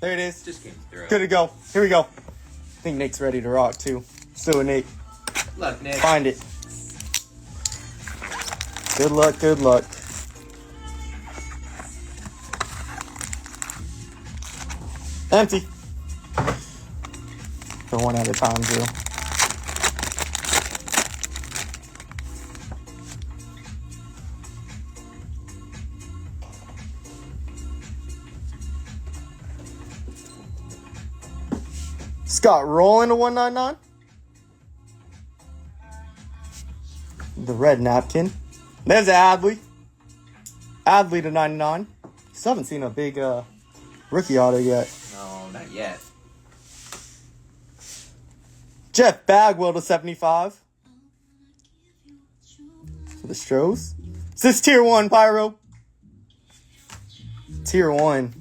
There it is. Just came through. Good to go. Here we go. I think Nick's ready to rock, too. Still Nick. Luck, Nick. Find it. Good luck, good luck. Empty. For one at a time, Drew. Scott rolling to 199. The red napkin. There's Adley. Adley to 99. Still haven't seen a big rookie auto yet. No, not yet. Jeff Bagwell to 75. For the Stros. Is this tier 1, Pyro? Tier 1.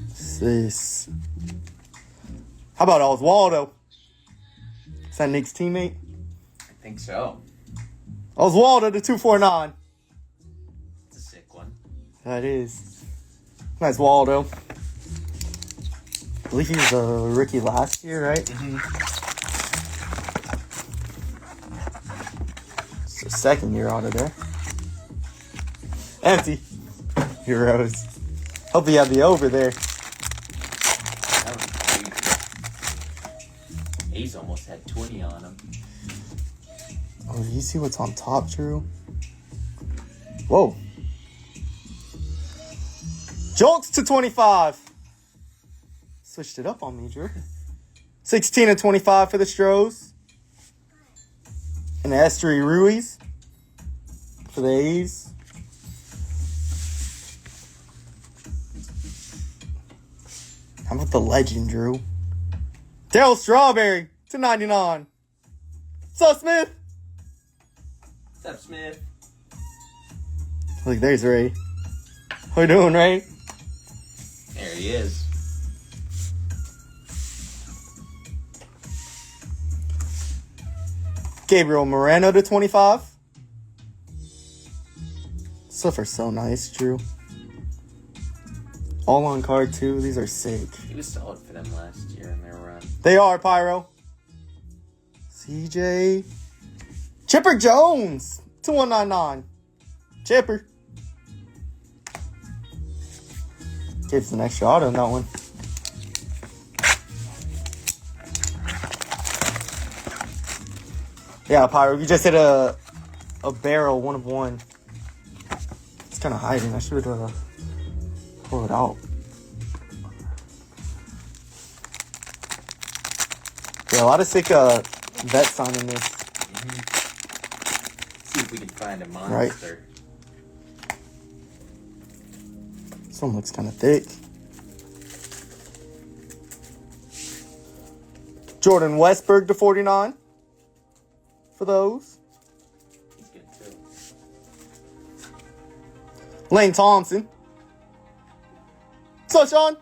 What's this? How about Oswaldo? Is that Nick's teammate? I think so. Oswaldo to 249. It's a sick one. That is. Nice Waldo. I believe he was a rookie last year, right? Mm-hmm. It's a second year auto there. Empty. Heroes. Hope you have the over there. That was great. A's almost had 20 on him. Oh, do you see what's on top, Drew? Whoa. Jolts to 25. Switched it up on me, Drew. 16 to 25 for the Stros. And the Estuary Ruiz for the A's. How about the legend, Drew? Darryl Strawberry to 99. What's up, Smith? What's up, Smith? Look, there's Ray. How you doing, Ray? There he is. Gabriel Moreno to 25. Stuff are so nice, Drew. All on card, too. These are sick. He was solid for them last year in their run. They are, Pyro. CJ. Chipper Jones to 199. Chipper. Gives an extra auto on that one. Yeah, Pyro, you just hit a barrel, 1 of 1. It's kind of hiding. I should pull it out. Yeah, a lot of sick vets on in this. Mm-hmm. See if we can find a monster. Right. This one looks kind of thick. Jordan Westberg to 49. For those. He's good too. Lane Thompson. What's up, Sean?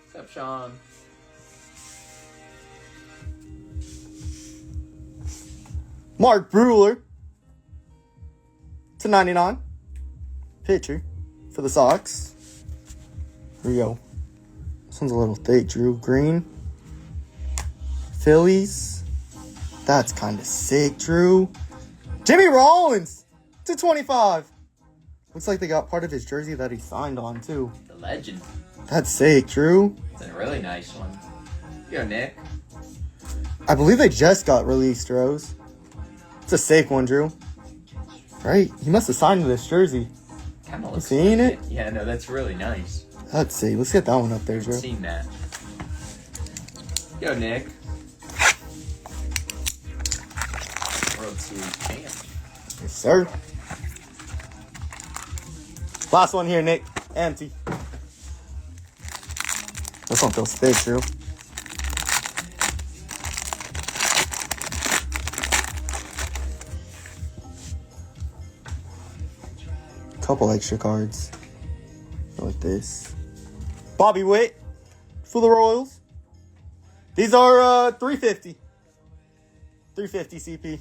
What's up, Sean? Mark Brewer to 99. Pitcher for the Sox. Here we go. This one's a little thick, Drew. Green. Phillies. That's kind of sick, Drew. Jimmy Rollins to 25. Looks like they got part of his jersey that he signed on, too. The legend. That's sick, Drew. It's a really nice one. Yo, Nick. I believe they just got released, Rose. It's a sick one, Drew. Right? He must have signed this jersey. Kind of You looks seen like it? Yeah, no, that's really nice. Let's see. Let's get that one up there, I've Drew. seen that. Yo, Nick. World Series champ. Yes, sir. Last one here, Nick. Empty. This one feels thick, Drew. Couple extra cards. Like this. Bobby Witt for the Royals. These are 350. 350 CP.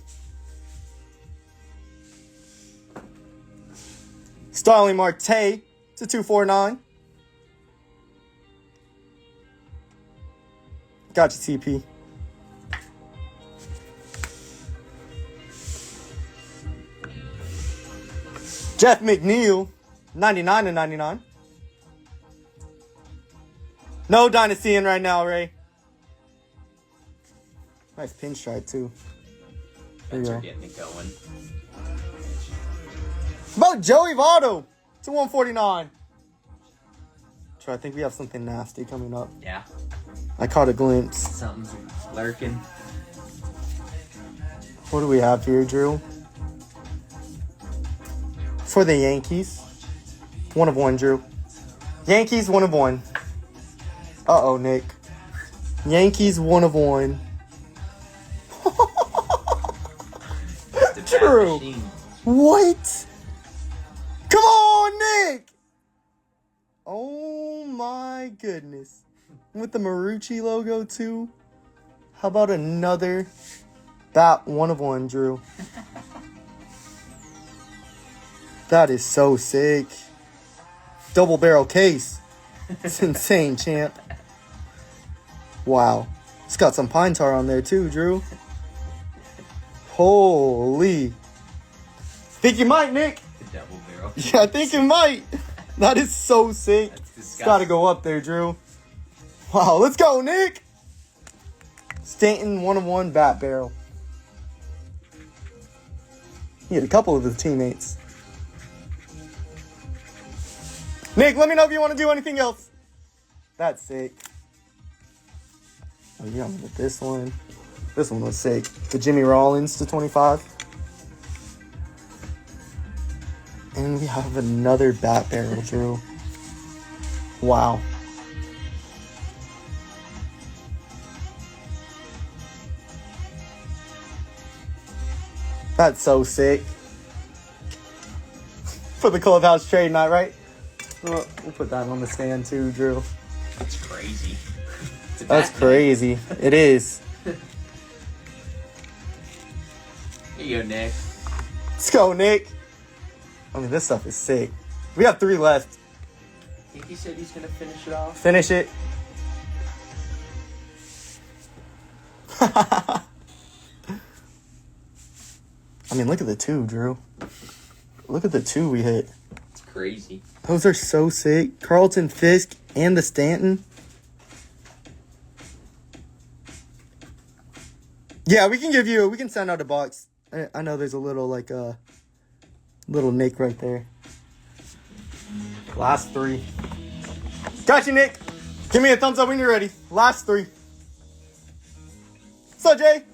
Starling Marte to 249. Gotcha, TP. Jeff McNeil, 99 to 99. No Dynasty in right now, Ray. Nice pinstripe, too. There you Thanks go. for getting it going. How about Joey Votto to 149? I think we have something nasty coming up. Yeah. I caught a glimpse. Something's lurking. What do we have here, Drew? For the Yankees. 1 of 1, Drew. Yankees, 1 of 1. Uh-oh, Nick. Yankees, 1 of 1. True. What? Come on, Nick! Oh my goodness. With the Marucci logo too. How about another bat 1 of 1, Drew? That is so sick. Double barrel case. It's insane, champ. Wow. It's got some pine tar on there too, Drew. Holy. Think you might, Nick. The double barrel. Yeah, I think you might. That is so sick. It's got to go up there, Drew. Wow, let's go, Nick. Stanton, 1 of 1, bat barrel. He had a couple of his teammates. Nick, let me know if you want to do anything else. That's sick. Oh, yeah, I'm gonna get this one. This one was sick. The Jimmy Rollins to 25. And we have another bat barrel, Drew. Wow. That's so sick. For the clubhouse trade night, right? We'll put that on the stand too, Drew. That's crazy. That's crazy. It is. Here you go, Nick. Let's go, Nick. I mean, this stuff is sick. We have 3 left. I think he said he's going to finish it off. Finish it. I mean, look at the 2, Drew. Look at the 2 we hit. It's crazy. Those are so sick. Carlton Fisk and the Stanton. Yeah, we can send out a box. I know there's a little, like, little Nick right there. Last 3. Got you, Nick. Give me a thumbs up when you're ready. Last 3. What's up, Jay?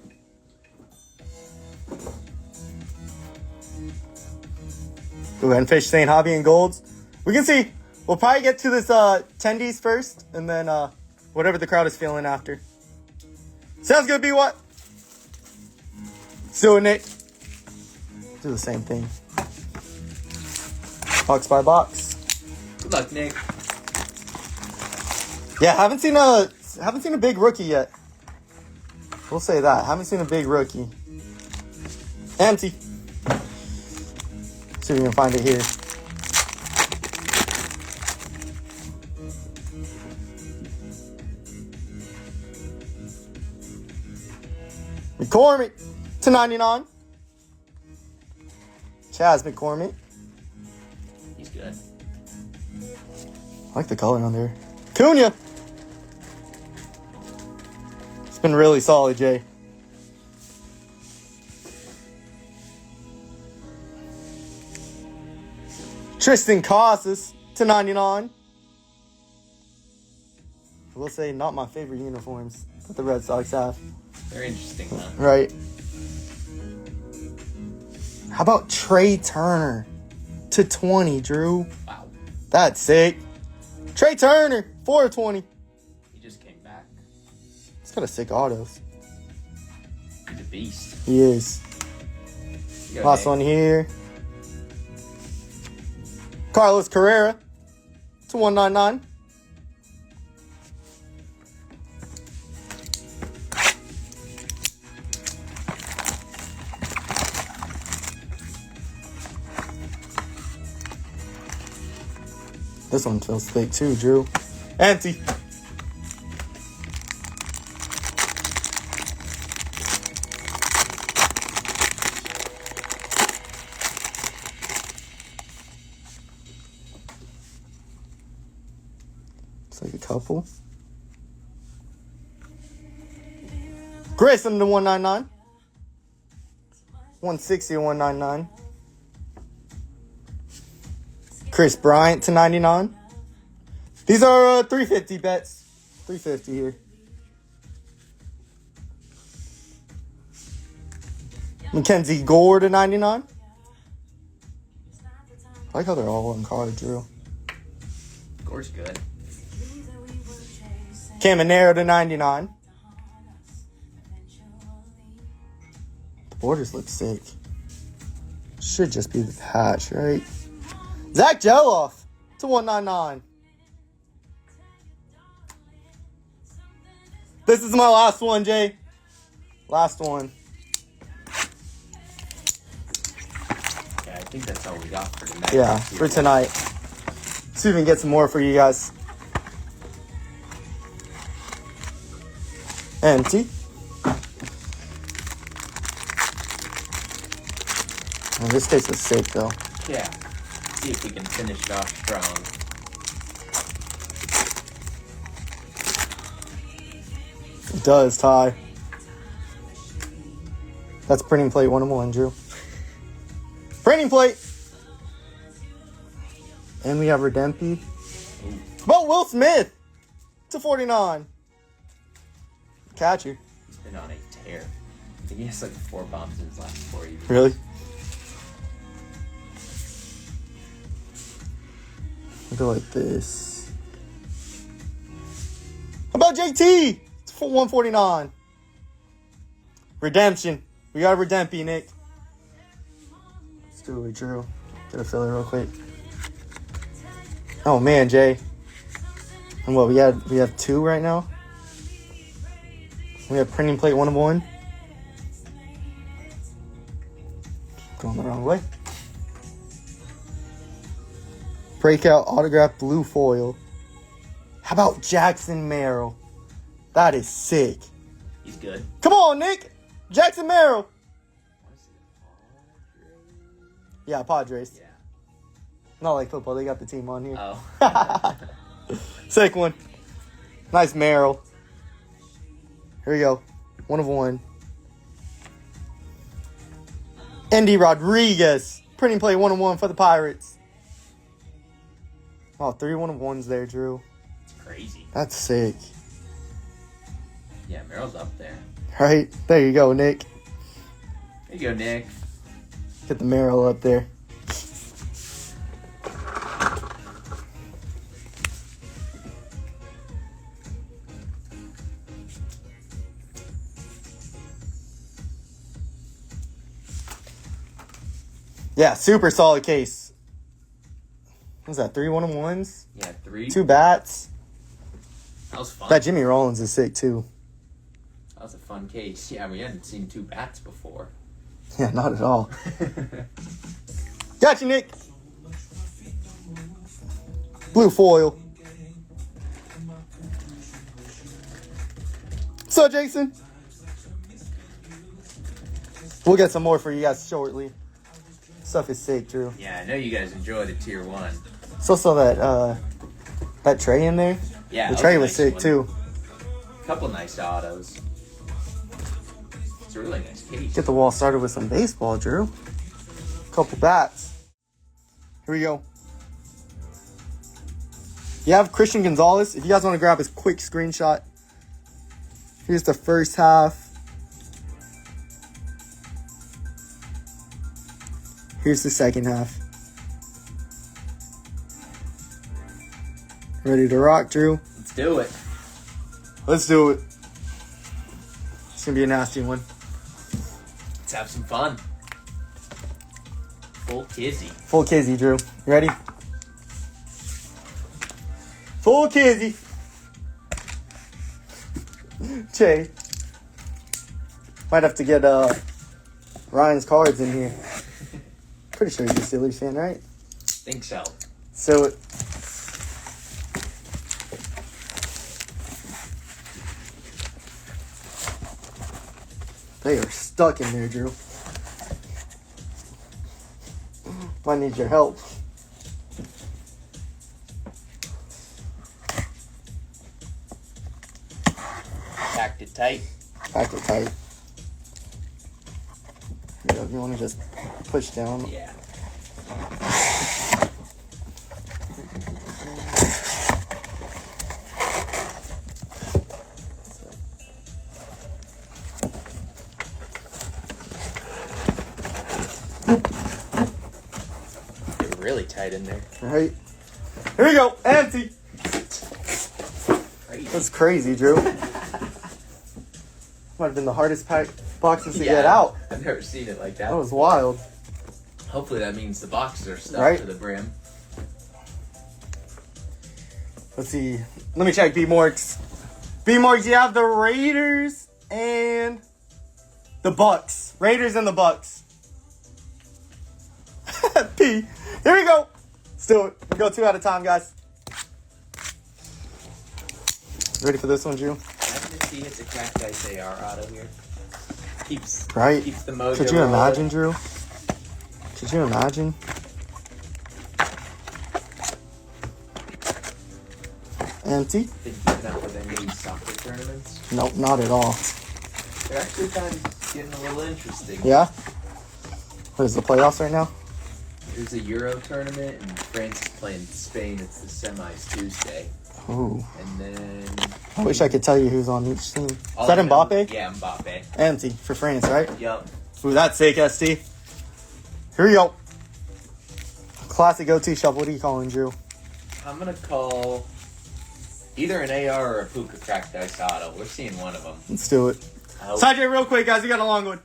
Go ahead and fish St. Hobby and Golds. We can see. We'll probably get to this tendies first, and then whatever the crowd is feeling after. Sounds good, B-What? Do it, Nick. Do the same thing. Box by box. Good luck, Nick. Yeah, haven't seen a big rookie yet. We'll say that. Haven't seen a big rookie. Empty. See if we can find it here. McCormick to 99. Chaz McCormick. He's good. I like the color on there. Cunha. It's been really solid, Jay. Tristan Casas to 99. I will say, not my favorite uniforms that the Red Sox have. They're interesting, though. Right. How about Trey Turner to 20, Drew? Wow. That's sick. Trey Turner, 4 of 20. He just came back. He's got a sick autos. He's a beast. He is. You go, Last Nick. one here. Carlos Carrera to 199. This one feels thick too, Drew. Empty. It's like a couple. Grayson to 199. 160 to 199. Chris Bryant to 99. These are 350 bets. 350 here. Mackenzie Gore to 99. I like how they're all on card, Drew. Gore's good. Caminero to 99. The borders look sick. Should just be the patch, right? Zach Geloff to 199. This is my last one, Jay. Last one. Yeah, I think that's all we got for tonight. Yeah, for tonight. See if we can get some more for you guys. Empty. Oh, this case was sick, though. Yeah. See if we can finish it off strong. It does, Ty. That's printing plate 101, Drew. Printing plate! And we have Redempy. But Will Smith to 49. Catcher. He's been on a tear. I think he has like 4 bombs in his last 4 years. Really? We'll go like this. How about JT? It's for 149. Redemption. We got a Redempy, Nick. Let's do it, Drew. Get a filler real quick. Oh man, Jay. And what we have 2 right now. We have printing plate 101. Going the wrong way. Breakout autograph blue foil. How about Jackson Merrill? That is sick. He's good. Come on, Nick. Jackson Merrill. Yeah, Padres. Yeah. Not like football. They got the team on here. Oh. Sick one. Nice Merrill. Here we go. 1 of 1. Andy Rodriguez. Printing play 1 of 1 for the Pirates. Oh, 3 1 of 1s there, Drew. It's crazy. That's sick. Yeah, Merrill's up there. Right? There you go, Nick. There you go, Nick. Get the Merrill up there. Yeah, super solid case. What was that? 3 1-on-1s? Yeah, 3. 2 bats. That was fun. That Jimmy Rollins is sick too. That was a fun case. Yeah, we hadn't seen 2 bats before. Yeah, not at all. Got you, Nick. Blue foil. So, Jason, we'll get some more for you guys shortly. Stuff is sick, Drew. Yeah, I know you guys enjoy the Tier 1. So that tray in there. Yeah, the that tray a was nice sick one. too. Couple nice autos. It's a really nice case. Get the wall started with some baseball, Drew. Couple bats. Here we go. You have Christian Gonzalez. If you guys want to grab his quick screenshot, here's the first half. Here's the second half. Ready to rock, Drew? Let's do it. Let's do it. It's going to be a nasty one. Let's have some fun. Full kizzy. Full kizzy, Drew. You ready? Full kizzy. Jay. Might have to get Ryan's cards in here. Pretty sure he's a Steelers fan, right? Think so. So, They are stuck in there, Drew. Might need your help. Packed it tight. Pack it tight. Here, if you want to just push down. Yeah. They're really tight in there. All right. Here we go. Empty. Crazy. That's crazy, Drew. Might have been the hardest boxes to get out. I've never seen it like that. That was wild. Hopefully that means the boxes are stuffed Right. to the brim. Let's see. Let me check B-Morks. B-Morks, you have the Raiders and the Bucks. Raiders and the Bucks. P. Here we go. Let's do it. We go 2 at a time, guys. Ready for this one, Drew? Imagine if he hits a cracked ice AR auto here. Keeps Right? Keeps the mojo. Could you rolling. imagine, Drew? Could you imagine? Empty? Been keeping up with any of these soccer tournaments. Nope, not at all. They're actually kind of getting a little interesting. Yeah? What is the playoffs right now? There's a Euro tournament, and France is playing Spain. It's the semis Tuesday. Ooh. And then... I wish I could tell you who's on each team. Is all that I know- Mbappe? Yeah, Mbappe. Empty for France, right? Yup. Ooh, that's sick, ST. Here we go. Classic OT shuffle. What are you calling, Drew? I'm going to call either an AR or a Puka cracked ice auto. We're seeing one of them. Let's do it. I hope- Sajay, real quick, guys. We got a long one.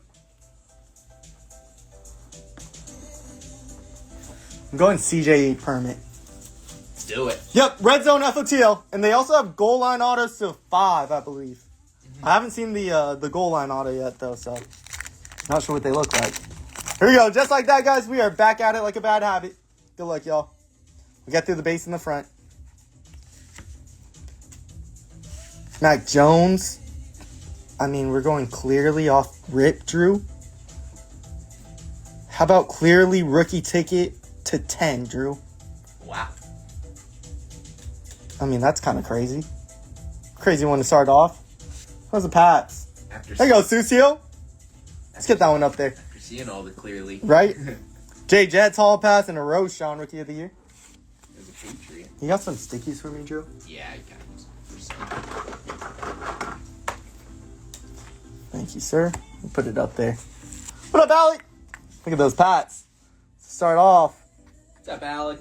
I'm going CJ permit. Let's do it. Yep, red zone FOTL. And they also have goal line autos to 5, I believe. I haven't seen the goal line auto yet, though, so not sure what they look like. Here we go. Just like that, guys, we are back at it like a bad habit. Good luck, y'all. We got through the base in the front. Mac Jones. I mean, we're going clearly off rip, Drew. How about clearly rookie ticket to 10, Drew? Wow. I mean, that's kind of crazy. Crazy one to start off. How's the Pats? After There you go, Susio. Let's get that one up there. After seeing all the clearly. Right? Jay Jets, Hall Pass, and a Rose Sean Rookie of the Year. As a Patriot. You got some stickies for me, Drew? Yeah, I got it. Thank you, sir. We'll put it up there. What up, Alec? Look at those Pats. Start off. What's up, Alec?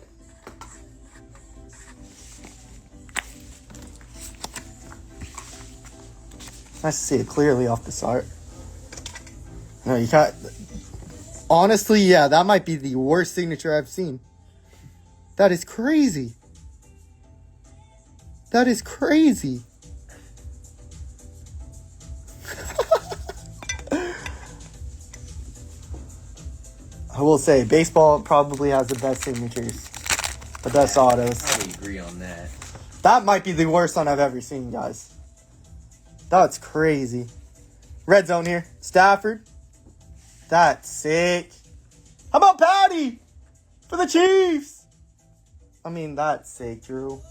Nice to see it clearly off the start. No, you can't. Honestly, yeah, that might be the worst signature I've seen. That is crazy. That is crazy. I will say, baseball probably has the best signatures. The best autos. Probably agree on that. That might be the worst one I've ever seen, guys. That's crazy. Red zone here. Stafford. That's sick. How about Patty? For the Chiefs. I mean, that's sick, Drew.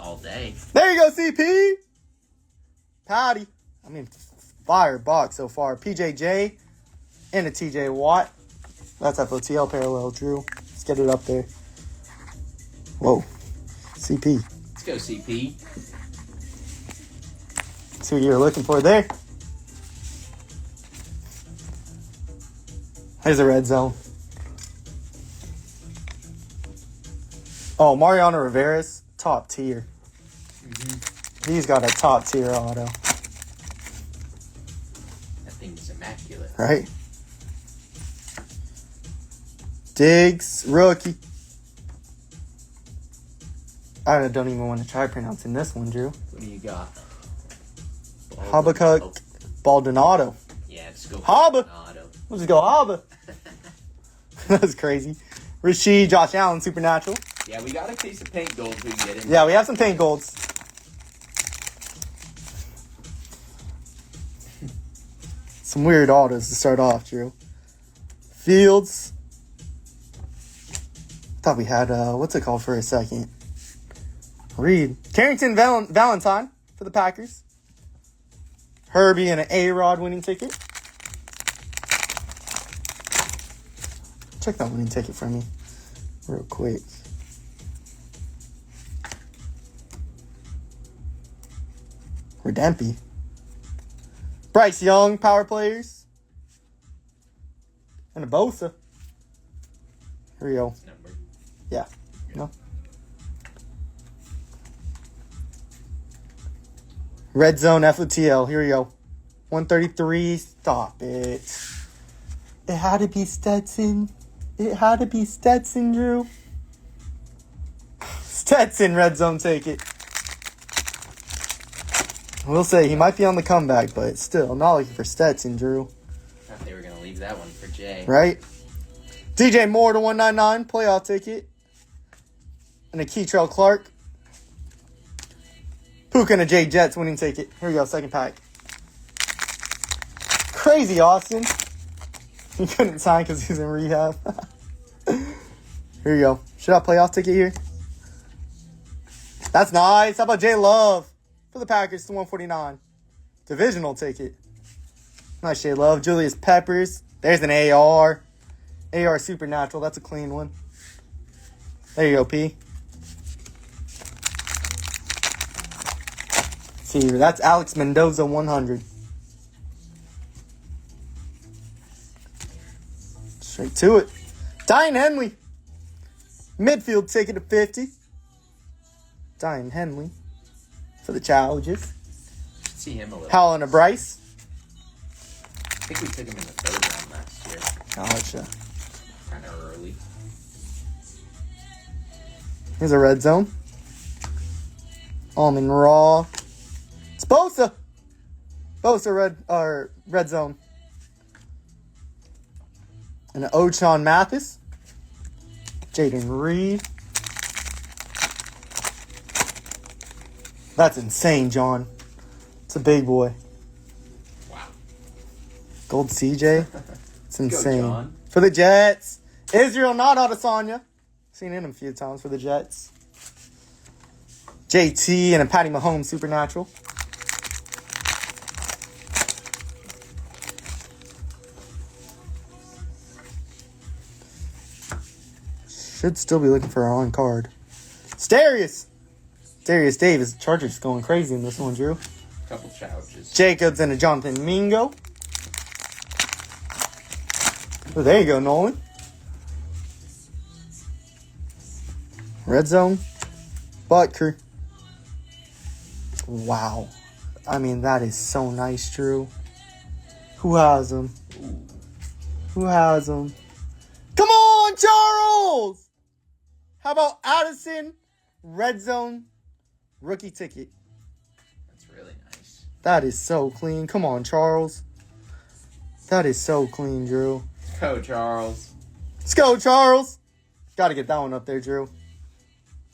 All day. There you go, CP. Patty. I mean, fire box so far. PJJ and a TJ Watt. That's FOTL parallel, Drew. Let's get it up there. Whoa. CP. Let's go, CP. See what you're looking for there. Here's a red zone. Oh, Mariano Rivera's top tier. He's got a top tier auto, That thing's immaculate. right? Diggs, rookie. I don't even want to try pronouncing this one, Drew. What do you got? Habakkuk Baldonado. Yeah, let's go. Haba. Auto. Let's go, Haba. That was crazy. Rasheed, Josh Allen, Supernatural. Yeah, we got a case of paint gold we can get in. Yeah, we have some paint golds. Some weird autos to start off, Drew. Fields. Thought we had, what's it called for a second? Reed. Carrington Valentine for the Packers. Herbie and an A-Rod winning ticket. Check that winning ticket for me real quick. Redempy. Bryce Young, power players. And a Bosa. Here we go. Yeah. No. Red Zone FOTL. Here we go. 133. Stop it. It had to be Stetson. It had to be Stetson, Drew. Stetson, Red Zone, take it. We'll say he might be on the comeback, but still, I'm not looking for Stetson, Drew. I thought they were going to leave that one for Jay. Right? DJ Moore to 199, playoff ticket. And a Keitrell Clark. Puka and a Jay Jets winning ticket. Here we go, second pack. Crazy Austin. He couldn't sign because he's in rehab. Here you go. Should I playoff ticket here? That's nice. How about Jay Love for the Packers to 149? Divisional ticket. Nice, Jay Love. Julius Peppers. There's an AR. AR Supernatural. That's a clean one. There you go, P. See here. That's Alex Mendoza 100. Straight to it. Diane Henley. Midfield ticket to 50. Diane Henley for the Chargers. See him a little. Howell and a Bryce. I think we took him in the 3rd round last year. Gotcha. Kind of early. Here's a red zone. Almond Raw. It's Bosa. Bosa red zone. And an O'Shawn Mathis. Jaden Reed. That's insane, John. It's a big boy. Wow. Gold CJ. It's insane. Go, John. For the Jets. Israel, not Adesanya. Seen him a few times for the Jets. JT and a Patty Mahomes Supernatural. Should still be looking for our on card. Darius Davis. Chargers going crazy in this one, Drew. Couple Chargers. Jacobs and a Jonathan Mingo. Oh, there you go, Nolan. Red zone. Butker. Wow. I mean, that is so nice, Drew. Who has him? Who has him? Come on, Charles! How about Addison? Red zone. Rookie ticket. That's really nice. That is so clean. Come on, Charles. That is so clean, Drew. Go, Charles. Let's go, Charles. Got to get that one up there, Drew.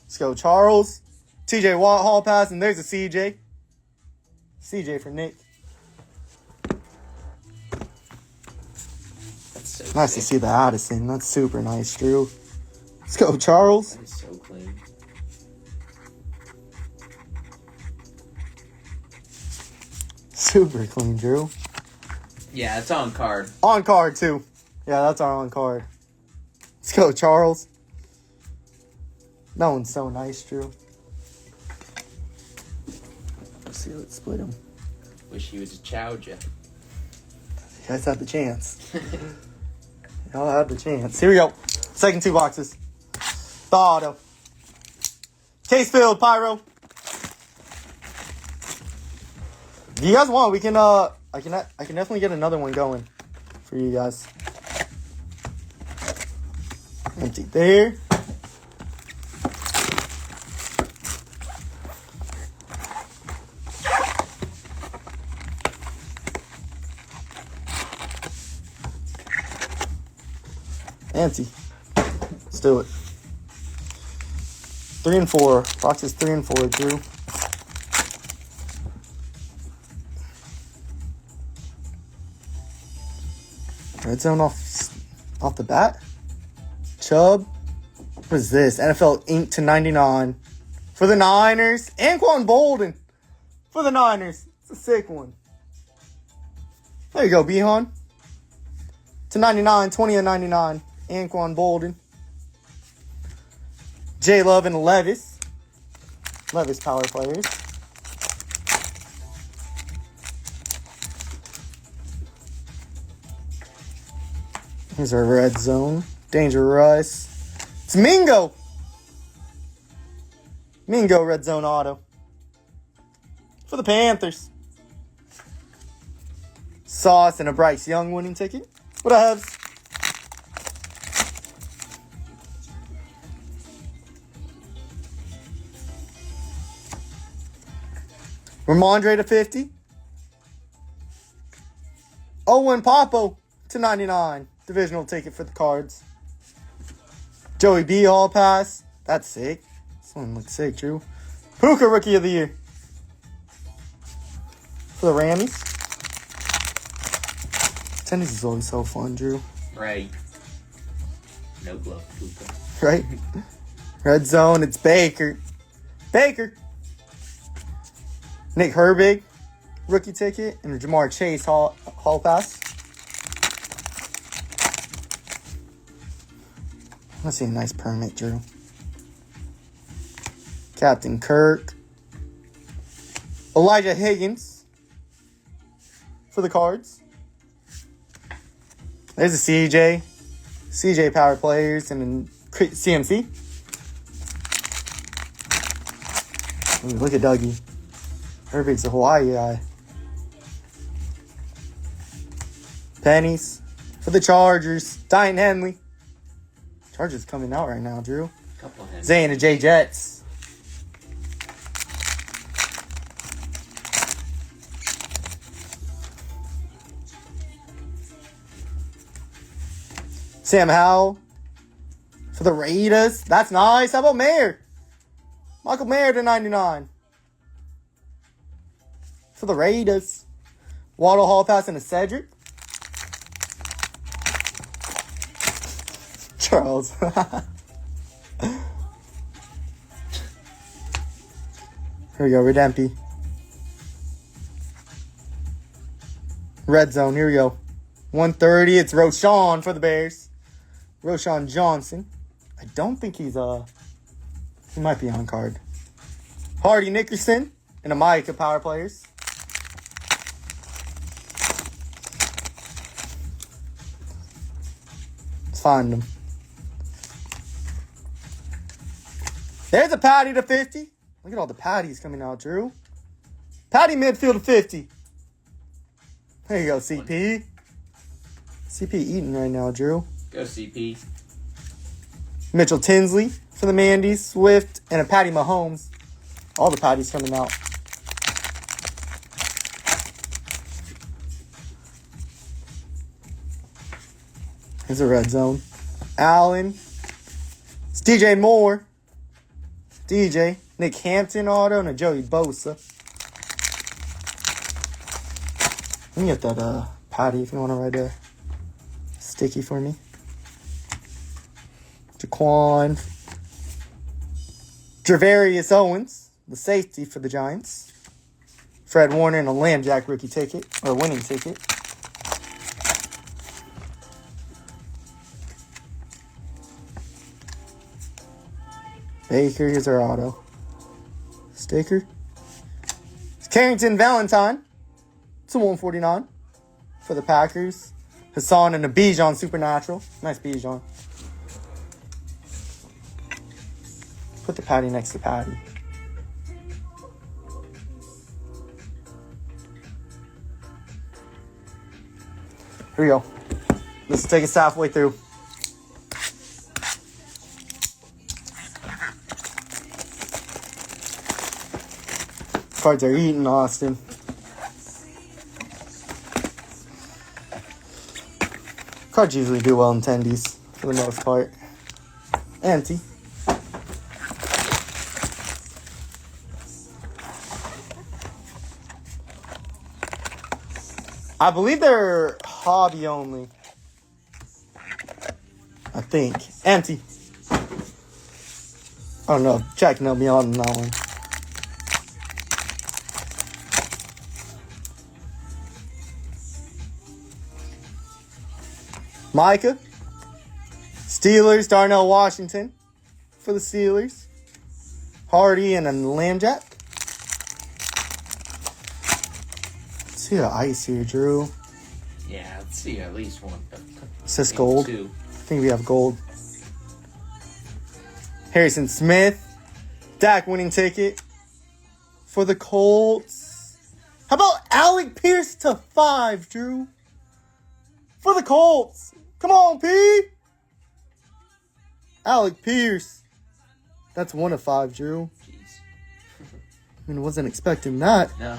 Let's go, Charles. TJ Watt Hall pass, and there's a CJ. CJ for Nick. That's so Nice sick. to see the Addison. That's super nice, Drew. Let's go, Charles. That is so clean. Super clean, Drew. Yeah, it's on card. On card, too. Yeah, that's our on card. Let's go, Charles. That one's so nice, Drew. Let's see, let's split them. Wish he was a Chowja. You guys had the chance. Y'all had the chance. Here we go. Second 2 boxes. The auto. Case filled, Pyro. If you guys want, we can I can definitely get another one going for you guys. Empty there. Empty. Let's do it. 3 and 4. Boxes 3 and 4, Drew. Red zone off the bat. Chubb. What is this? NFL Ink to 99 for the Niners. Anquan Bolden for the Niners. It's a sick one. There you go, Bihan. To 99, 20 of 99. Anquan Bolden. J Love and Levis. Levis power players. Here's our red zone. Dangerous. It's Mingo. Mingo red zone auto. For the Panthers. Sauce and a Bryce Young winning ticket. What I have? Ramondre to 50. Owen Popo to 99. Divisional ticket for the Cards. Joey B. Hall pass. That's sick. This one looks sick, Drew. Puka Rookie of the Year. For the Rammies. Tennis is always so fun, Drew. Right. No glove, Puka. Right? Red zone, it's Baker. Baker. Nick Herbig. Rookie ticket. And a Jamar Chase Hall pass. Let's see a nice permit, Drew. Captain Kirk. Elijah Higgins for the Cards. There's a CJ. CJ power players and CMC. Ooh, look at Dougie. Herbig's a Hawaii guy. Pennies for the Chargers. Diane Henley. Chargers coming out right now, Drew. Couple of Zay and the J Jets. Sam Howell for the Raiders. That's nice. How about Mayer? Michael Mayer to 99. For the Raiders. Waddle Hall pass into Cedric. Charles. Here we go, Redempy. Red zone, here we go. 130, it's Roshan for the Bears. Roshan Johnson. I don't think he might be on card. Hardy Nickerson and a Micah power players. Let's find them. There's a Patty to 50. Look at all the Patties coming out, Drew. Patty midfield to 50. There you go, CP. CP eating right now, Drew. Go CP. Mitchell Tinsley for the Mandy's, Swift, and a Patty Mahomes. All the Patties coming out. Here's a red zone. Allen. It's DJ Moore. DJ. Nick Hampton auto and a Joey Bosa. Let me get that Patty if you want to write a sticky for me. Jaquan. Javarius Owens, the safety for the Giants. Fred Warner and a Lambjack rookie ticket, or winning ticket. Baker, here's our auto. Staker. It's Carrington Valentine. It's a 149 for the Packers. Hassan and a Bijan Supernatural. Nice Bijan. Put the Patty next to Patty. Here we go. Let's take us halfway through. Cards are eating, Austin. Cards usually do well in tendies for the most part. Anti. I believe they're hobby only. I think. Empty. Oh no, Jack nailed me on that one. Micah. Steelers, Darnell Washington for the Steelers. Hardy and a Lambjack. Let's see the ice here, Drew. Yeah, let's see at least one. Is this gold? Two. I think we have gold. Harrison Smith. Dak winning ticket for the Colts. How about Alec Pierce to 5, Drew? For the Colts. Come on, P. Alec Pierce. That's 1 of 5, Drew. Jeez. I mean, wasn't expecting that. No.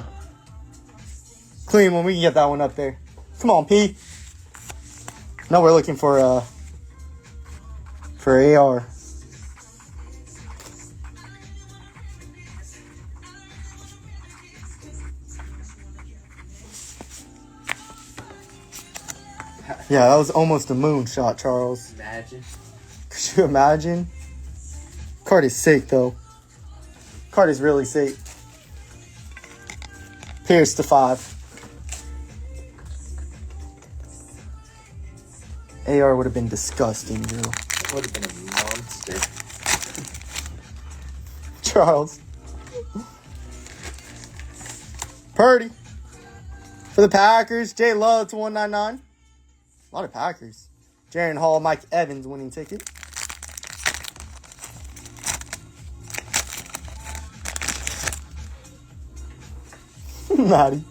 Clean one. We can get that one up there. Come on, P. Now we're looking for AR. Yeah, that was almost a moonshot, Charles. Imagine. Could you imagine? Card is sick, though. Card is really sick. Pierce to 5. AR would have been disgusting, Drew. It would have been a monster. Charles. Purdy. For the Packers, Jay Love to 199. A lot of Packers. Jaron Hall, Mike Evans winning ticket. Maddie.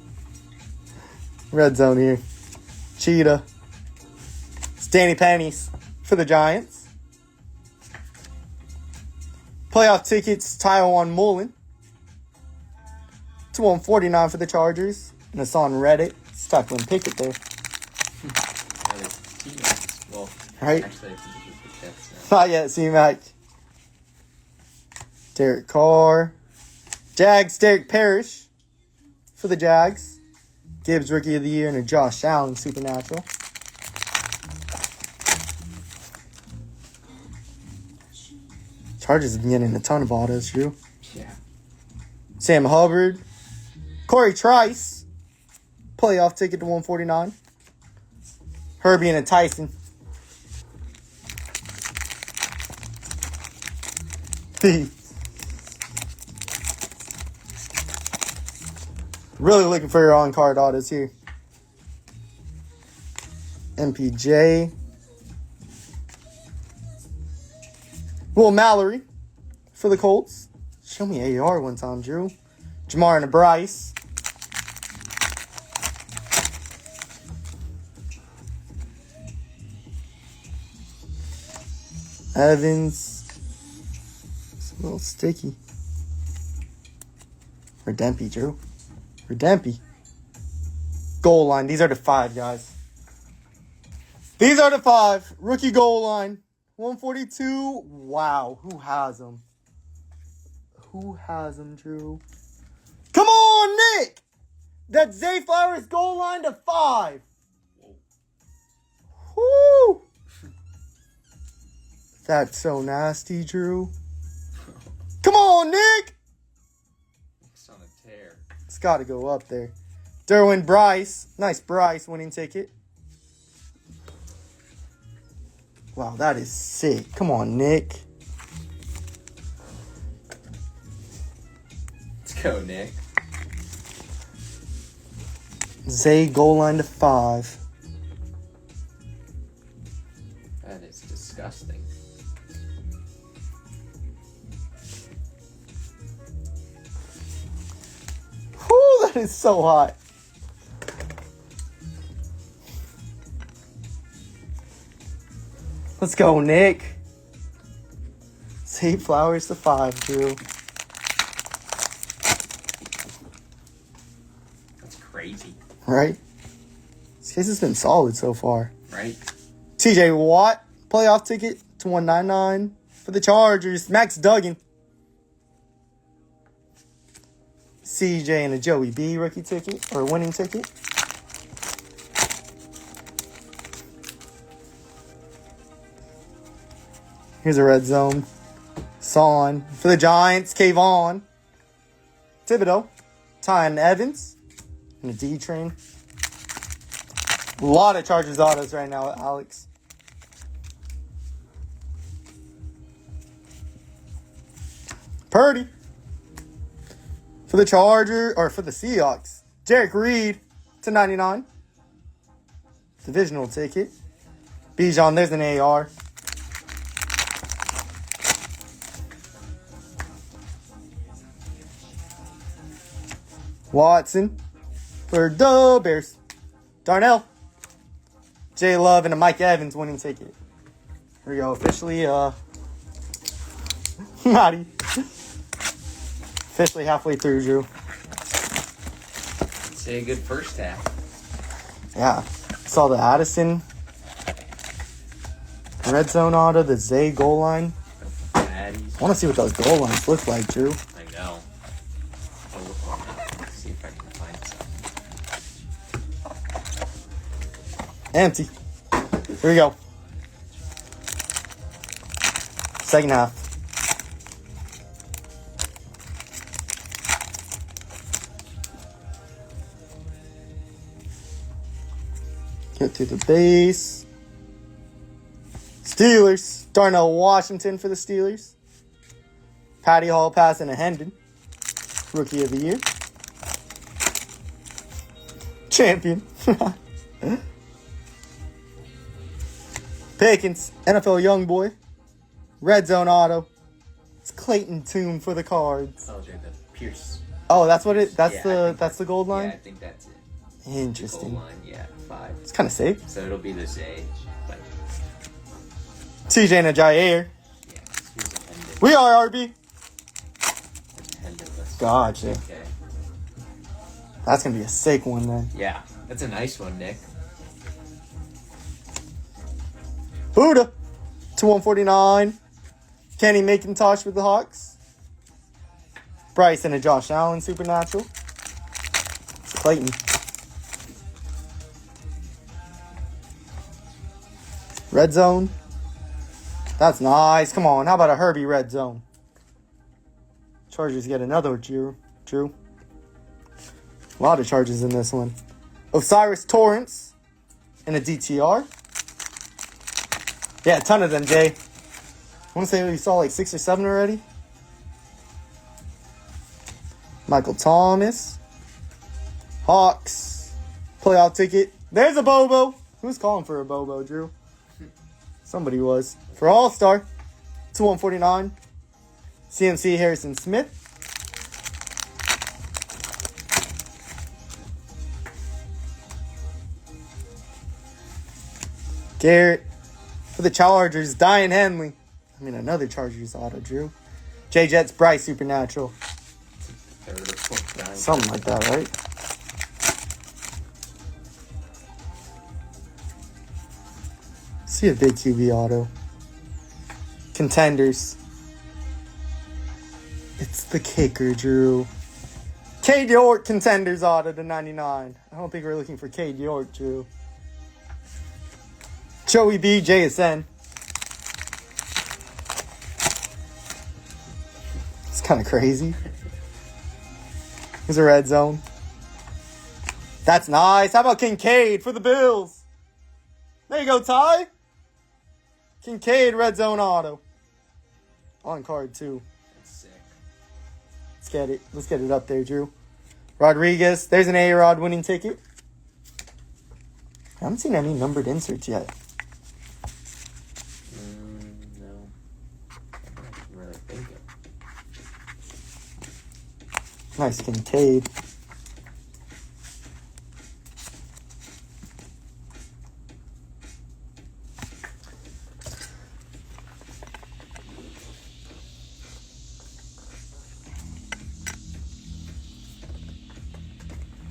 Red zone here. Cheetah. It's Danny Pennies for the Giants. Playoff tickets, Taiwan Mullen. To 149 for the Chargers. And it's on Reddit. Stuckland Pickett there. Well, right? Actually, I think you should put that. Not yet, C-Mac. Derek Carr. Jags, Derek Parrish for the Jags. Gibbs, Rookie of the Year, and a Josh Allen, Supernatural. Chargers have been getting a ton of autos, Drew. Yeah. Sam Hubbard. Corey Trice. Playoff ticket to 149. Herbie and a Tyson. Really looking for your on-card autos here. MPJ. Will Mallory for the Colts. Show me AR one time, Drew. Jamar and a Bryce. Evans. It's a little sticky. Redempy, Drew. Redempy. Goal line. These are the 5, guys. These are the 5. Rookie goal line. 142. Wow. Who has them? Who has them, Drew? Come on, Nick! That's Zay Flowers goal line to 5. Woo! That's so nasty, Drew. Come on, Nick! It's on a tear. It's got to go up there. Derwin Bryce. Nice Bryce winning ticket. Wow, that is sick. Come on, Nick. Let's go, Nick. Zay goal line to 5. That is disgusting. Whew, that is so hot. Let's go, Nick. Zay Flowers to 5, Drew. That's crazy. Right? This case has been solid so far. Right? TJ Watt, playoff ticket to 199 for the Chargers. Max Duggan. CJ and a Joey B rookie ticket or winning ticket. Here's a red zone. Son. For the Giants, Kayvon. Thibodeau. Tyon Evans. And a D-Train. A lot of Chargers autos right now, Alex. Purdy. For the for the Seahawks. Derek Reed /99. Divisional ticket. Bijan, there's an AR. Watson for the Bears. Darnell. J Love and a Mike Evans winning ticket. Here we go. Officially, Matty. Officially halfway through, Drew. Say a good first half. Yeah. Saw the Addison red zone auto, the Zay goal line. I want to see what those goal lines look like, Drew. I know. Let's see if I can find some. Empty. Here we go. Second half. Get to the base. Steelers. Darnell Washington for the Steelers. Patty Hall passing to Hendon. Rookie of the year. Champion. Pickens. NFL young boy. Red zone auto. It's Clayton Tune for the Cards. Oh, Jay, the Pierce. Oh, that's what it. That's Yeah, that's the gold line. Yeah, I think that's it. Interesting. Goal line, yeah, 5. It's kind of safe. So it'll be this age, but TJ and a Jair. yeah, here's a Hendon. We are RB. Hendon list. Gotcha. Okay. That's gonna be a sick one then. Yeah, that's a nice one, Nick. Buddha /149. Kenny McIntosh with the Hawks. Bryce and a Josh Allen Supernatural. It's Clayton. Red zone. That's nice. Come on. How about a Herbie red zone? Chargers get another Drew. A lot of charges in this one. Osiris Torrance and a DTR. Yeah, a ton of them, Jay. I want to say we saw like 6 or 7 already. Michael Thomas. Hawks. Playoff ticket. There's a Bobo. Who's calling for a Bobo, Drew? Somebody was. For All-Star. /149. CMC Harrison Smith. Garrett. For the Chargers, Diane Henley. Another Chargers auto, Drew. J-Jets, Bryce Supernatural. Third or fourth round. Something like that, right? See a big QB auto. Contenders. It's the kicker, Drew. Cade York, Contenders auto /99. I don't think we're looking for Cade York, Drew. Joey B, JSN. It's kind of crazy. Here's a red zone. That's nice. How about Kincaid for the Bills? There you go, Ty. Kincaid red zone auto. On card, too. That's sick. Let's get it. Let's get it up there, Drew. Rodriguez. There's an A-Rod winning ticket. I haven't seen any numbered inserts yet. No. I don't really think of. Nice Kincaid.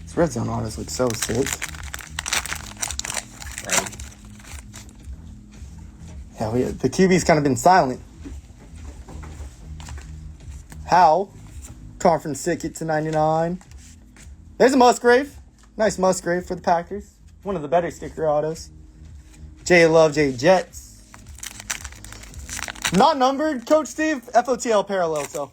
These red zone autos look so sick. Right? Yeah, the QB's kind of been silent. How? Conference ticket /99. There's a Musgrave. Nice Musgrave for the Packers. One of the better sticker autos. J Love, J Jets. Not numbered, Coach Steve. FOTL parallel, so.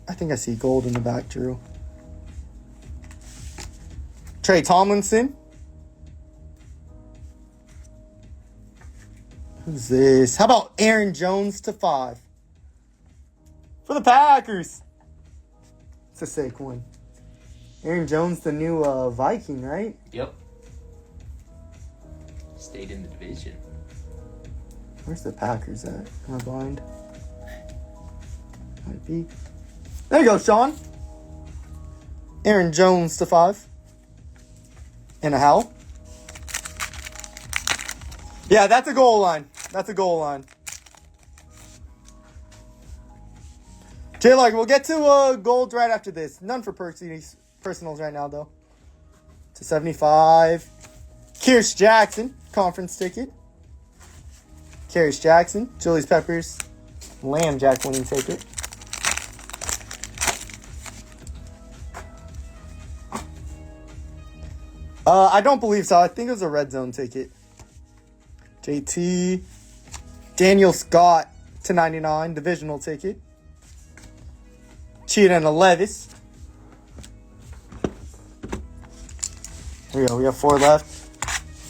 I think I see gold in the back, Drew. Trey Tomlinson. Who's this? How about Aaron Jones to 5? For the Packers. It's a sick one. Aaron Jones, the new Viking, right? Yep. Stayed in the division. Where's the Packers at? Am I blind? Might be. There you go, Sean. Aaron Jones to 5. And a Howell. Yeah, that's a goal line. That's a goal line. J-Lark, we'll get to gold right after this. None for personals right now, though. To 75. Kierce Jackson, conference ticket. Kierce Jackson, Julius Peppers, Lamb Jack winning ticket. I don't believe so. I think it was a red zone ticket. JT. Daniel Scott to 99, divisional ticket. Cheetah and a Levis. Here we go. We have 4 left.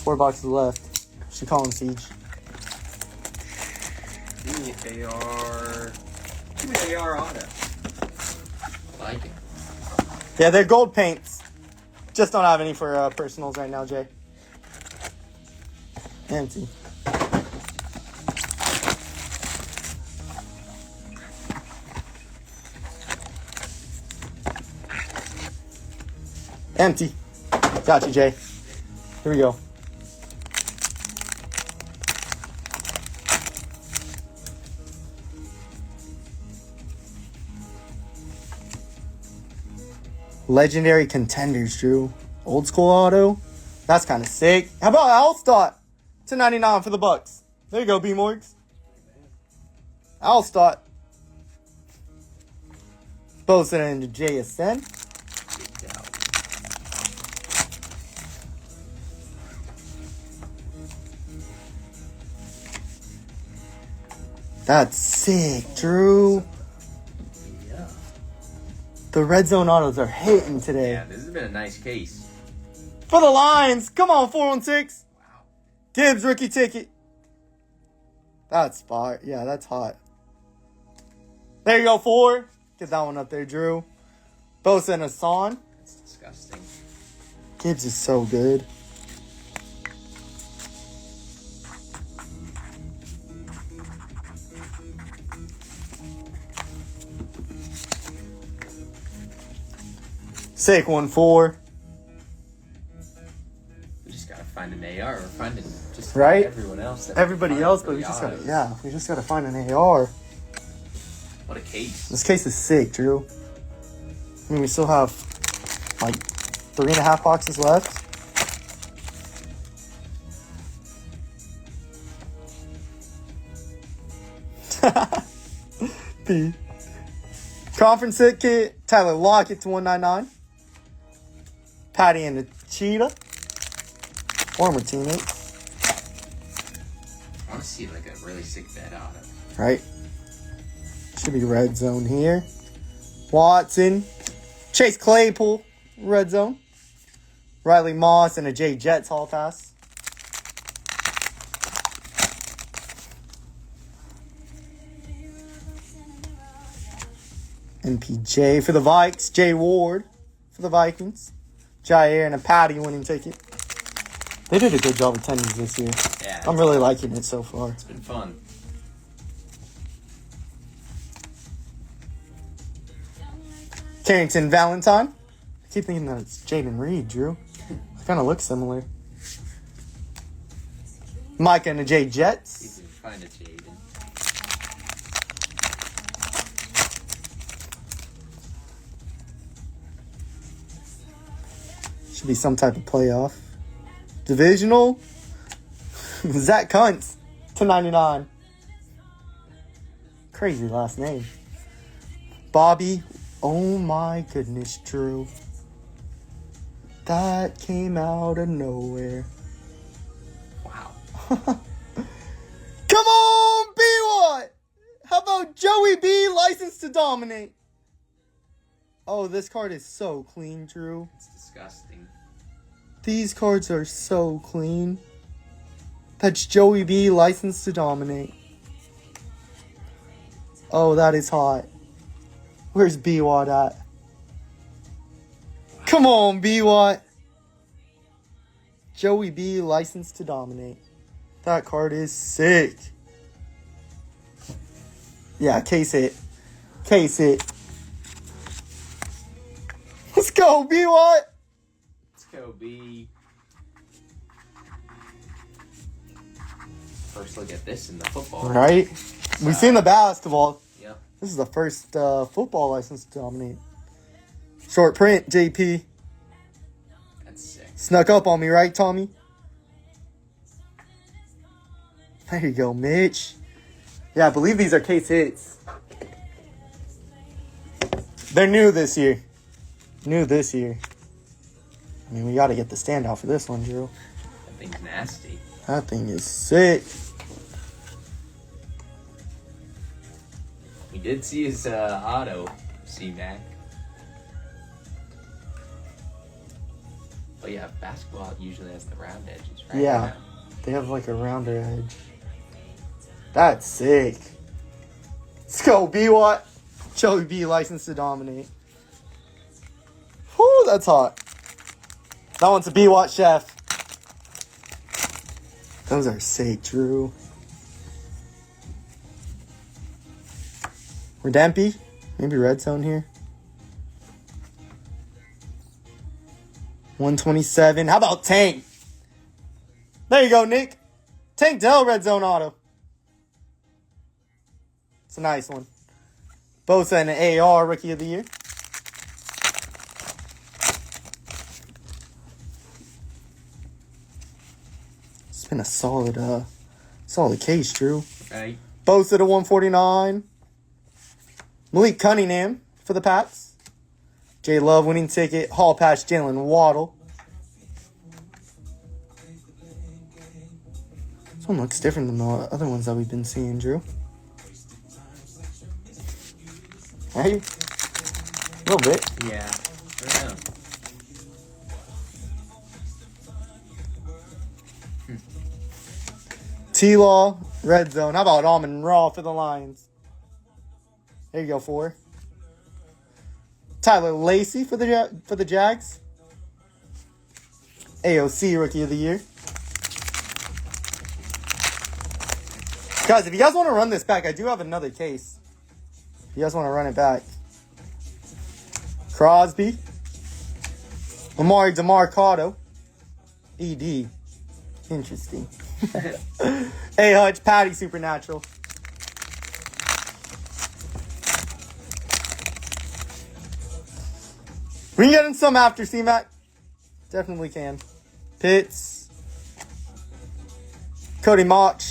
4 boxes left. She calling Siege. Give me AR auto. Like it. Yeah, they're gold paints. Just don't have any for personals right now, Jay. Empty. Empty. Got you, Jay. Here we go. Legendary Contenders, Drew. Old school auto. That's kind of sick. How about Alstott to 99 for the Bucks? There you go, B-Morgs. Alstott. Posted into JSN. That's sick, Drew. Yeah. The red zone autos are hitting today. Yeah, this has been a nice case. For the Lions. Come on, 416. Wow. Gibbs rookie ticket. That's fire. Yeah, that's hot. There you go, 4. Get that one up there, Drew. Bosa and Hassan. That's disgusting. Gibbs is so good. Sick 1-4. We just gotta find an AR or find just Right? everyone else. Everybody else, but we just gotta find an AR. What a case. This case is sick, Drew. I mean, we still have like 3.5 boxes left. The conference hit kit, Tyler Lockett to 199. Patty and the Cheetah. Former teammate. I want to see like a really sick bet on it. Right. Should be red zone here. Watson. Chase Claypool, red zone. Riley Moss and a Jay Jets hall pass. MPJ for the Vikes. Jay Ward for the Vikings. Jair and a Patty winning ticket. They did a good job attending this year. Yeah. I'm really liking it so far. It's been fun. Carrington Valentine. I keep thinking that it's Jaden Reed, Drew. They kind of look similar. Micah and the J Jets. See if we can find a Jaden. Should be some type of playoff. Divisional. Zach Kuntz to 99. Crazy last name. Bobby. Oh my goodness, Drew. That came out of nowhere. Wow. Come on, B-Watt! How about Joey B, License to Dominate? Oh, this card is so clean, Drew. It's disgusting. These cards are so clean. That's Joey B, License to Dominate. Oh, that is hot. Where's B-Watt at? Come on, B-Watt. Joey B, License to Dominate. That card is sick. Yeah, case hit. Case hit. Let's go, B-Watt. Let's go, B. First look at this in the football. Right? We've seen the basketball. Yep. This is the first football License to Dominate. Short print, JP. That's sick. Snuck up on me, right, Tommy? There you go, Mitch. Yeah, I believe these are case hits. They're new this year. New this year. I mean, we got to get the standout for this one, Drew. That thing's nasty. That thing is sick. We did see his auto, C-Mac. Oh yeah, basketball usually has the round edges, right? Yeah. They have like a rounder edge. That's sick. Let's go, B-Watt. Joey B, License to Dominate. Whew, that's hot. That one's a B-Watt chef. Those are sick, Drew. Redempy? Maybe red zone here. 127. How about Tank? There you go, Nick. Tank Dell, red zone auto. It's a nice one. Bosa and an AR, Rookie of the Year. It's been a solid case, Drew. Right. Bosa to 149. Malik Cunningham for the Pats. J Love winning ticket. Hall patch Jalen Waddle. This one looks different than the other ones that we've been seeing, Drew. Right? A little bit. Yeah. I don't know. T-Law, red zone. How about Almond Raw for the Lions? There you go, 4. Tyler Lacey for the Jags. AOC, Rookie of the Year. Guys, if you guys want to run this back, I do have another case. If you guys want to run it back. Crosby. Lamar DeMarcado. ED. Interesting. A Hutch, Patty Supernatural. We can get in some after C-Mac. Definitely can. Pitts. Cody Mach.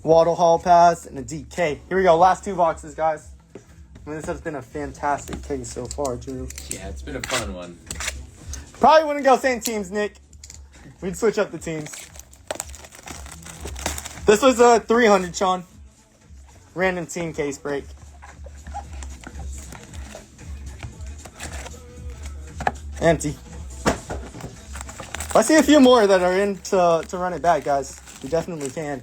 Waddle Hall Pass and a DK. Here we go. Last 2 boxes, guys. I mean, this has been a fantastic case so far, Drew. Yeah, it's been a fun one. Probably wouldn't go same teams, Nick. We'd switch up the teams. This was a 300, Sean. Random team case break. Empty. If I see a few more that are in to run it back, guys, we definitely can.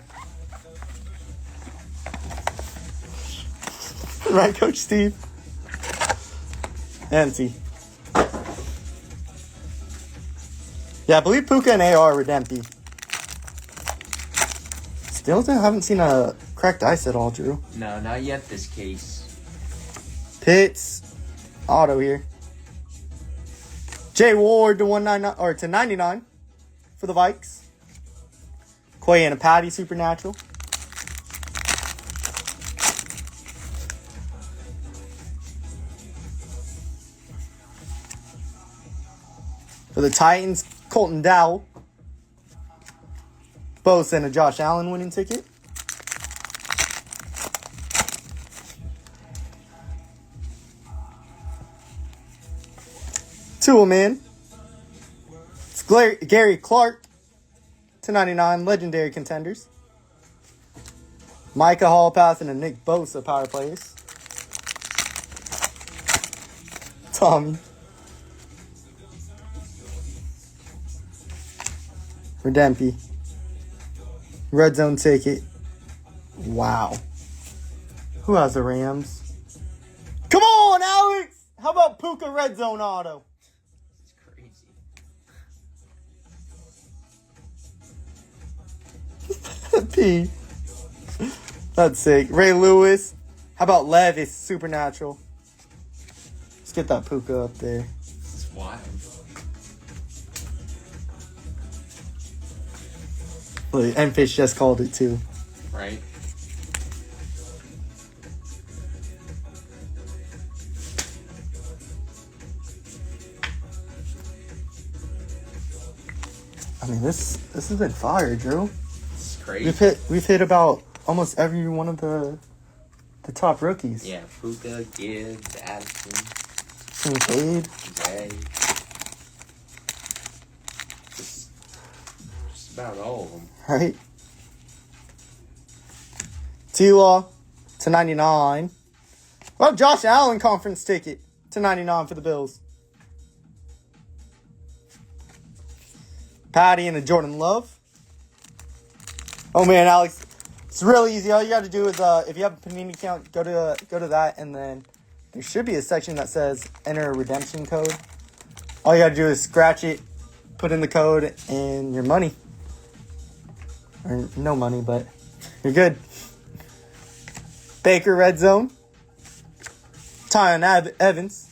Right, Coach Steve? Empty. Yeah, I believe Puka and AR are empty. Still haven't seen a cracked ice at all, Drew. No, not yet this case. Pitts. Auto here. Jay Ward to 199 or to 99 for the Vikes. Quay and a Patty Supernatural. For the Titans, Colton Dowell. Bosa and a Josh Allen winning ticket. Toolman. It's Gary Clark. 299 legendary contenders. Micah Hall pass and a Nick Bosa power plays. Tommy. Redempy. Red zone ticket. Wow. Who has the Rams? Come on, Alex! How about Puka red zone auto? It's crazy. P. That's sick. Ray Lewis. How about Levis? Supernatural. Let's get that Puka up there. It's wild. Look, M-Fish just called it too. Right? I mean, this has been fire, Drew. It's crazy. We've hit about almost every one of the top rookies. Yeah, Puka, Gibbs, Addison, Kincaid. Zay. Just about all of them. Right? T-Law to 99. Well, Josh Allen conference ticket to 99 for the Bills. Patty and a Jordan Love. Oh man, Alex, it's really easy. All you got to do is, if you have a Panini account, go to that, and then there should be a section that says enter a redemption code. All you got to do is scratch it, put in the code, and your money. Or no money, but you're good. Baker red zone. Tyon Evans.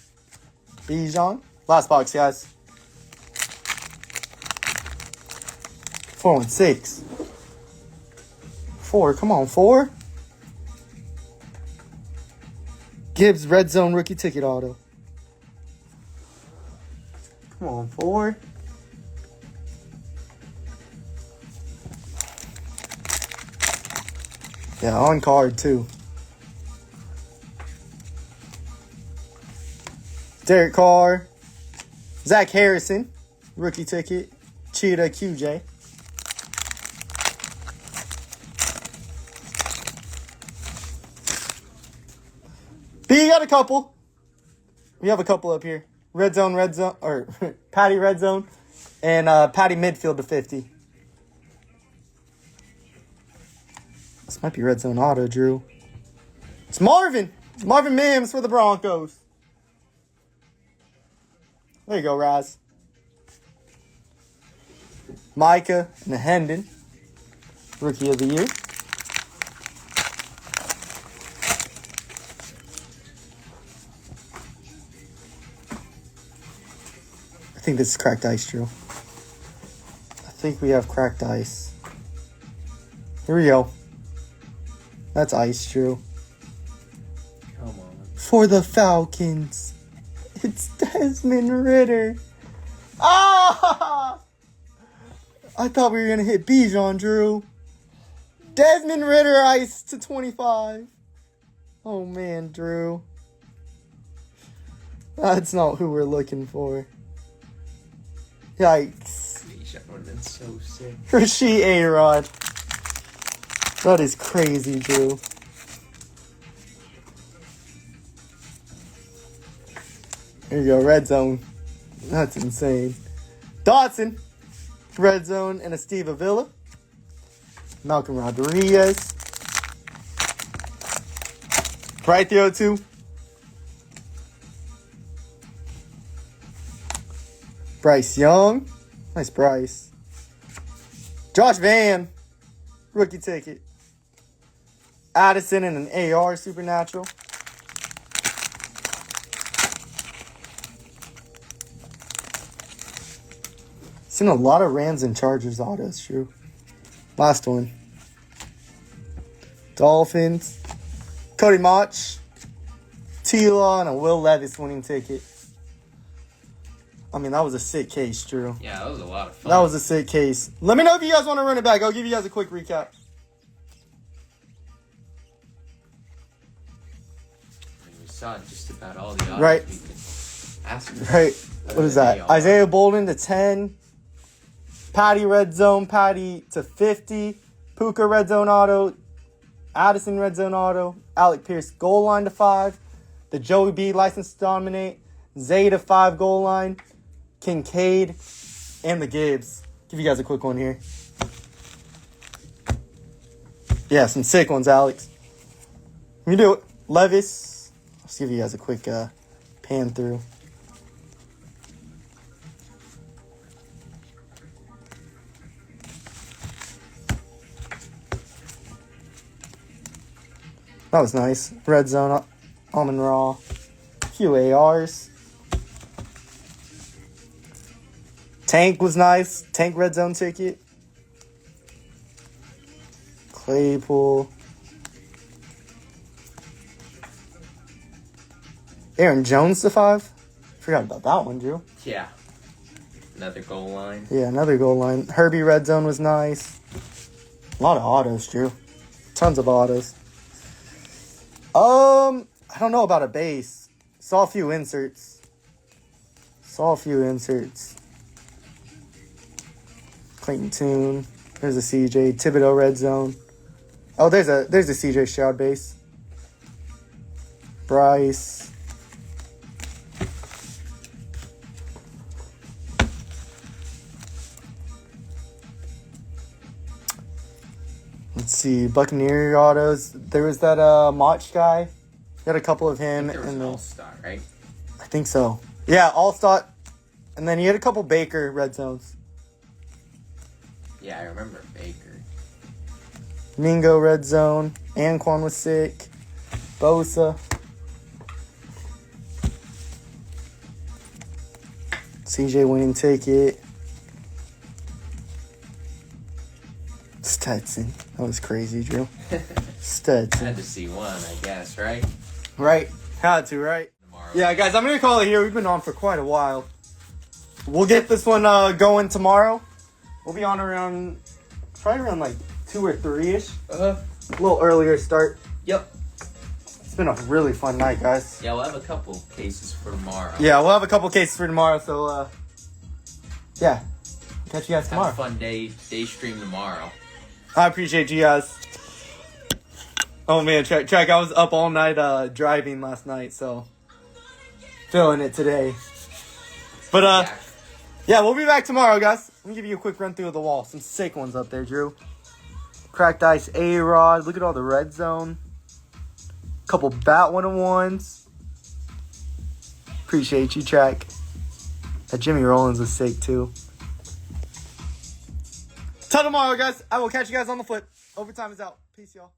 Bijan. Last box, guys. 416. 4. Come on, 4. Gibbs red zone rookie ticket auto. Come on, 4. Yeah, on card too. Derek Carr. Zach Harrison. Rookie ticket. Cheetah QJ. B, you got a couple. We have a couple up here. Red zone, or Patty red zone. And Patty midfield to 50. This might be red zone auto, Drew. It's Marvin. It's Marvin Mims for the Broncos. There you go, Raz. Micah and Hendon. Rookie of the year. I think this is cracked ice, Drew. I think we have cracked ice. Here we go. That's ice, Drew. Come on. For the Falcons, it's Desmond Ridder. Ah! I thought we were going to hit Bijan, Drew. Desmond Ridder ice to 25. Oh, man, Drew. That's not who we're looking for. Yikes. Bijan would have been so sick. Rasheed A-Rod. That is crazy, Drew. There you go, red zone. That's insane. Dotson, red zone, and a Steve Avila. Malcolm Rodriguez. Right there, too. Bryce Young. Nice Bryce. Josh Van. Rookie ticket. Addison and an AR Supernatural. Seen a lot of Rams and Chargers autos, Drew. Last one. Dolphins. Cody Mach. T-Law and a Will Levis winning ticket. I mean, that was a sick case, Drew. Yeah, that was a lot of fun. That was a sick case. Let me know if you guys want to run it back. I'll give you guys a quick recap. We saw just about all the autos Right. we could ask for. Right. What is that? Isaiah Bolden to 10. Patty red zone, Patty to 50. Puka red zone auto. Addison red zone auto. Alec Pierce goal line to 5. The Joey B license to dominate. Zay to 5 goal line. Kincaid and the Gibbs. Give you guys a quick one here. Yeah, some sick ones, Alex. You do it. Levis. Let's give you guys a quick pan through. That was nice. Red zone, almond raw. A few ARs. Tank was nice. Tank red zone ticket. Claypool. Aaron Jones to 5. Forgot about that one, Drew. Yeah. Another goal line. Yeah, another goal line. Herbie red zone was nice. A lot of autos, Drew. Tons of autos. I don't know about a base. Saw a few inserts. Clayton Tune. There's a CJ. Thibodeau red zone. Oh, there's a CJ Stroud base. Bryce. Let's see, Buccaneer autos. There was that Mach guy. Got a couple of him. There was an all-star, right? I think so. Yeah, all-star. And then he had a couple Baker red zones. Yeah, I remember Baker. Mingo red zone. Anquan was sick. Bosa. CJ winning ticket. Stetson. That was crazy, Drew. Stetson. Had to see one, I guess, right? Right. Had to, right? Tomorrow. Yeah, guys, I'm going to call it here. We've been on for quite a while. We'll get this one going tomorrow. We'll be on probably around like 2 or 3-ish. A little earlier start. Yep. It's been a really fun night, guys. Yeah, we'll have a couple cases for tomorrow. Yeah, we'll have a couple cases for tomorrow, so, yeah. Catch you guys tomorrow. Have a fun day stream tomorrow. I appreciate you guys. Oh, man, Track, I was up all night driving last night, so feeling it today. But, yeah, we'll be back tomorrow, guys. Let me give you a quick run through of the wall. Some sick ones up there, Drew. Cracked Ice A-Rod. Look at all the red zone. Couple Bat 101s. Appreciate you, Track. That Jimmy Rollins was sick, too. Till tomorrow, guys. I will catch you guys on the flip. Overtime is out. Peace, y'all.